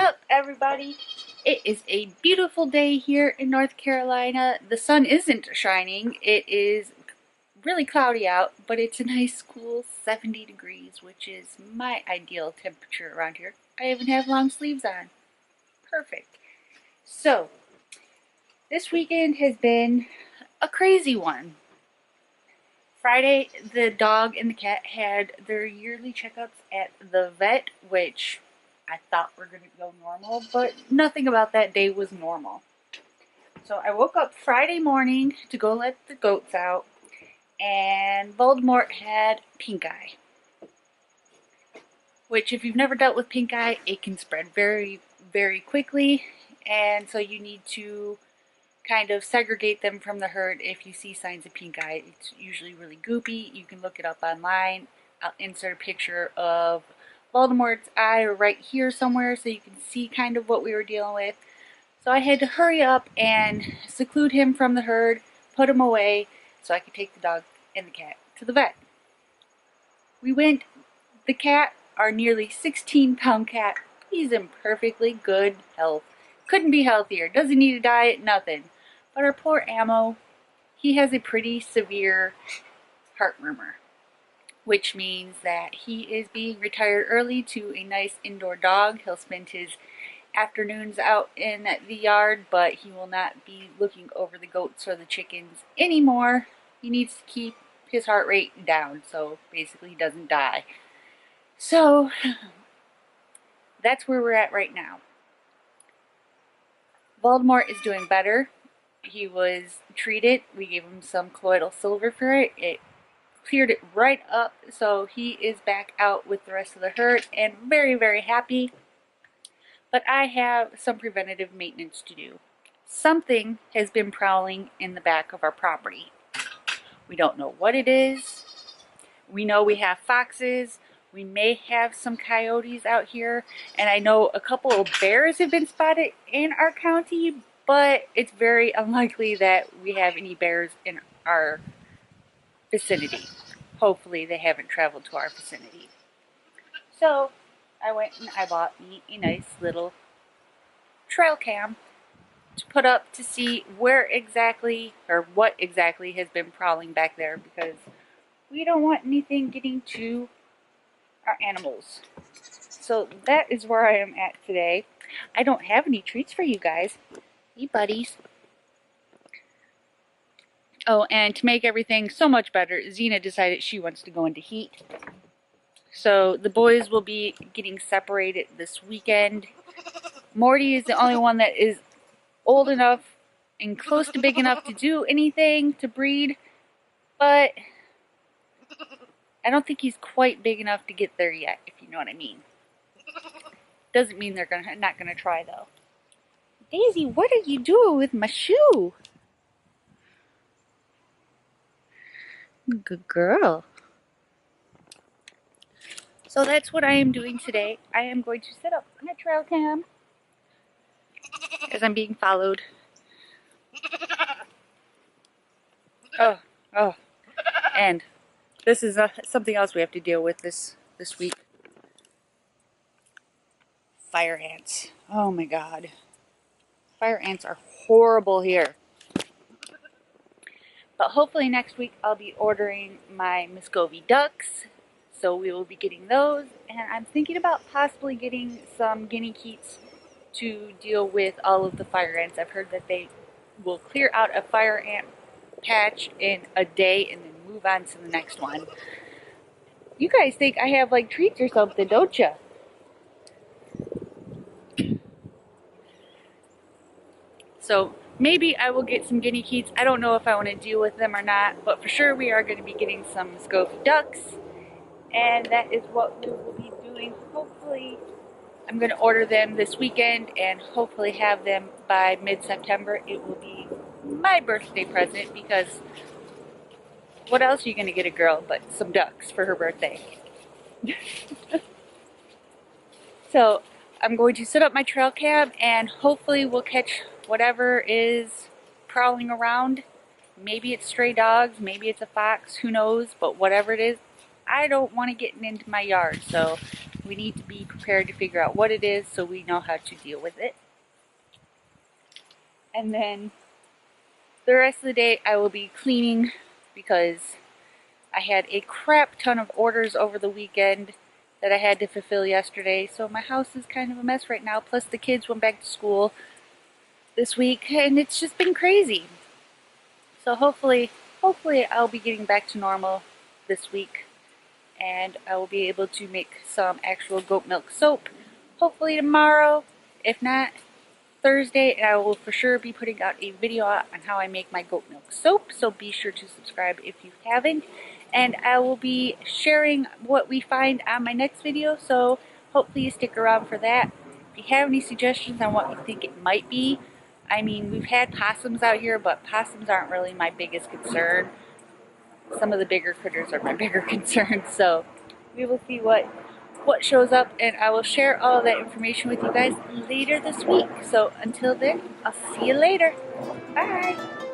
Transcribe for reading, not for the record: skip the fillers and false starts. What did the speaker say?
up, everybody? It is a beautiful day here in North Carolina. The sun isn't shining. It is really cloudy out, but it's a nice cool 70 degrees, which is my ideal temperature around here. I even have long sleeves on. Perfect. So, this weekend has been a crazy one. Friday, the dog and the cat had their yearly checkups at the vet, which I thought were going to go normal, but nothing about that day was normal. So I woke up Friday morning to go let the goats out, and Voldemort had pink eye. Which, if you've never dealt with pink eye, it can spread very, very quickly, and so you need to kind of segregate them from the herd if you see signs of pink eye. It's usually really goopy. You can look it up online. I'll insert a picture of Voldemort's eye right here somewhere so you can see kind of what we were dealing with. So I had to hurry up and seclude him from the herd, put him away so I could take the dog and the cat to the vet. We went, the cat, our nearly 16-pound cat, he's in perfectly good health. Couldn't be healthier, doesn't need a diet, nothing. But our poor Ammo, he has a pretty severe heart murmur, which means that he is being retired early to a nice indoor dog. He'll spend his afternoons out in the yard, but he will not be looking over the goats or the chickens anymore. He needs to keep his heart rate down, so basically he doesn't die. So, that's where we're at right now. Voldemort is doing better. He was treated. We gave him some colloidal silver for it. It cleared it right up, so he is back out with the rest of the herd and very, very happy. But I have some preventative maintenance to do. Something has been prowling in the back of our property. We don't know what it is. We know we have foxes. We may have some coyotes out here, and I know a couple of bears have been spotted in our county, but it's very unlikely that we have any bears in our vicinity. Hopefully they haven't traveled to our vicinity. So I went and I bought me a nice little trail cam to put up to see where exactly or what exactly has been prowling back there, because we don't want anything getting to our animals. So that is where I am at today. I don't have any treats for you guys. Hey, buddies. Oh, and to make everything so much better, Xena decided she wants to go into heat. So the boys will be getting separated this weekend. Morty is the only one that is old enough and close to big enough to do anything, to breed, but I don't think he's quite big enough to get there yet, if you know what I mean. Doesn't mean they're not gonna try, though. Daisy, what are you doing with my shoe? Good girl. So that's what I am doing today. I am going to set up my trail cam as I'm being followed. Oh, and this is something else we have to deal with this week. Fire ants. Oh my god. Fire ants are horrible here. But hopefully next week I'll be ordering my Muscovy ducks. So we will be getting those. And I'm thinking about possibly getting some guinea keats to deal with all of the fire ants. I've heard that they will clear out a fire ant patch in a day and then move on to the next one. You guys think I have like treats or something, don't you? So maybe I will get some guinea keats. I don't know if I want to deal with them or not, but for sure we are going to be getting some Muscovy ducks, and that is what we will be doing. Hopefully, I'm going to order them this weekend and hopefully have them by mid-September. It will be my birthday present, because what else are you going to get a girl but some ducks for her birthday? So I'm going to set up my trail cam and hopefully we'll catch whatever is prowling around. Maybe it's stray dogs, maybe it's a fox, who knows, but whatever it is, I don't want to get into my yard. So We need to be prepared to figure out what it is so we know how to deal with it. And then the rest of the day I will be cleaning because I had a crap ton of orders over the weekend that I had to fulfill yesterday. So my house is kind of a mess right now. Plus the kids went back to school this week and it's just been crazy. So hopefully I'll be getting back to normal this week and I will be able to make some actual goat milk soap. Hopefully tomorrow, if not Thursday, and I will for sure be putting out a video on how I make my goat milk soap, so be sure to subscribe if you haven't. And I will be sharing what we find on my next video, so hopefully you stick around for that. If you have any suggestions on what you think it might be, I mean, we've had possums out here, but possums aren't really my biggest concern. Some of the bigger critters are my bigger concern, so we will see what shows up, and I will share all of that information with you guys later this week. So until then, I'll see you later. Bye!